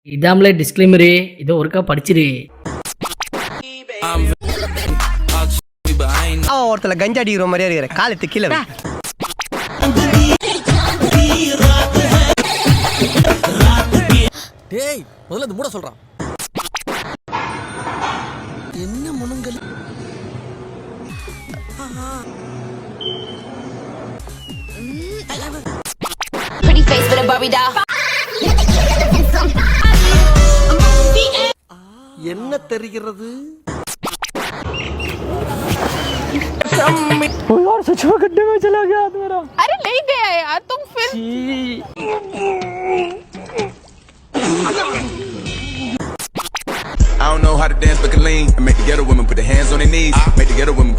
இதாமலே disclaimer, இதோ ஒருக்கா படிச்சிரு. ஒருத்தல கஞ்சா அடிக்கிற மாதிரியா இருக்கிற காலத்து கீழே டேய் முதல்ல இந்த மூட சொல்றான். என்ன முனங்கல் Pretty face with a Barbie doll. என்ன தெரிகிறது? अरे ले गया यार तुम फिर I don't know how to dance but can lean. I make the ghetto women put their hands on their knees. Make the ghetto women.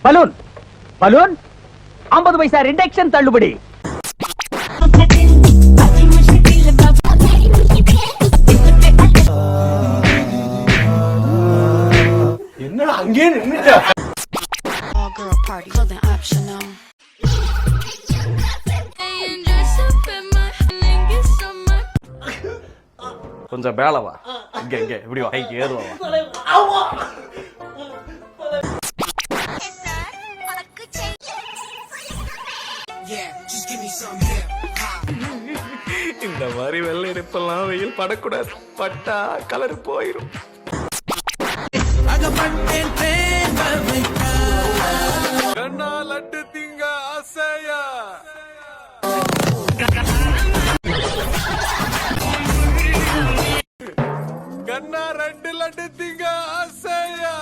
Balloon balloon 50 paisa reduction தள்ளுபடி. என்னடா அங்கே நின்னுட்ட? all girl party clothing optional. கொஞ்சம் மேலவா, இங்க இங்க இப்படி வா, கைக்கு ஏறுவா. இந்த மாதிரி வெள்ளை எடுப்பெல்லாம் வெயில் படக்கூடாது, பட்டா கலர் போயிரும். கண்ணா லட்டு திங்க ஆசையா, கண்ணா 2 லட்டு திங்க ஆசையா.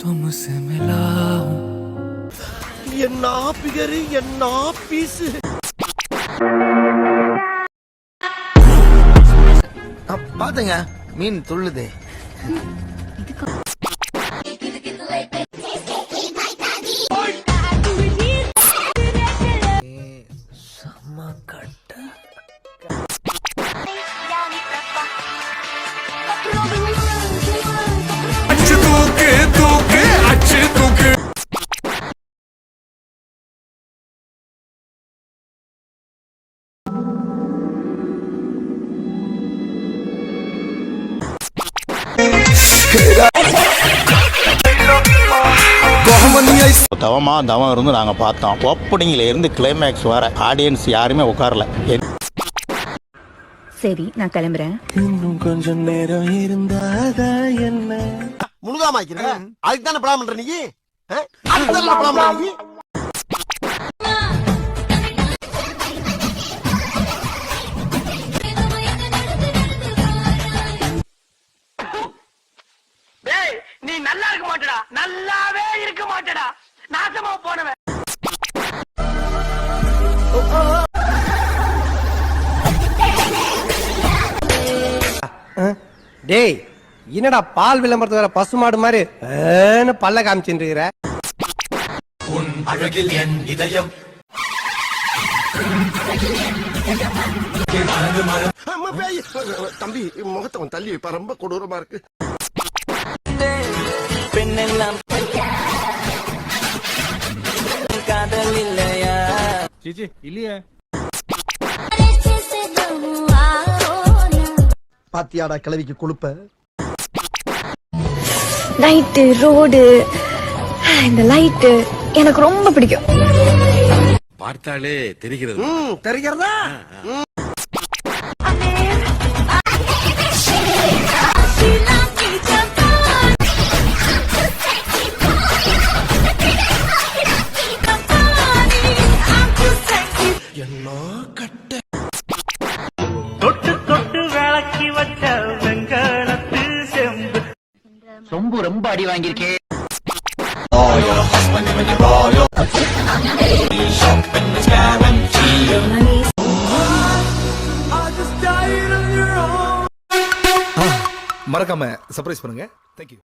तुमसे मिला हूं என்ன பிகரு என்ன பீஸ். பாத்துங்க மீன் துள்ளுதே. அச்சு தூக்கு தூக்கு அச்சு தூக்கு. தவமா தவம் இருந்து நாங்க பார்த்தோம். ஓப்பனிங்ல இருந்து கிளைமேக்ஸ் வர ஆடியன்ஸ் யாருமே உட்காரல. சரி நான் கிளம்புறேன். இன்னும் கொஞ்சம் நேரம் இருந்தாதா என்ன முழுகாம ஆக்கிறேன். அதுக்கு தானே பிளான் பண்ற நீ? அதுதான் பிளான் பண்ற நீ? நீ நல்லா இருக்க மாட்டடா, நல்லாவே இருக்க மாட்டடா, நாசமா போனவன். டேய் என்னடா பால் விளம்பரத்து வர பசுமாடு மாதிரி பல்ல காமிச்சுட்டு இருக்கிற? உன் அழகில் என் இதயம். தம்பி முகத்தை தள்ளி வைப்பா, ரொம்ப கொடூரமா இருக்கு. பெண்ணெல்லாம் காதல் இல்லையா? சீச்சி இல்லையே. பாத்தியாடா கிளவிக்கு கொழுப்ப. நைட்டு ரோடு, இந்த லைட்டு எனக்கு ரொம்ப பிடிக்கும். பார்த்தாலே தெரிகிறது. தெரிகிறதா? என்ன கட்ட தொட்டு தொட்டு விளக்கி வச்ச வெங்கலத்து செம்பு சொம்பு ரொம்ப அடி வாங்கியிருக்கேன். மறக்காம சர்ப்ரைஸ் பண்ணுங்க. தேங்க்யூ.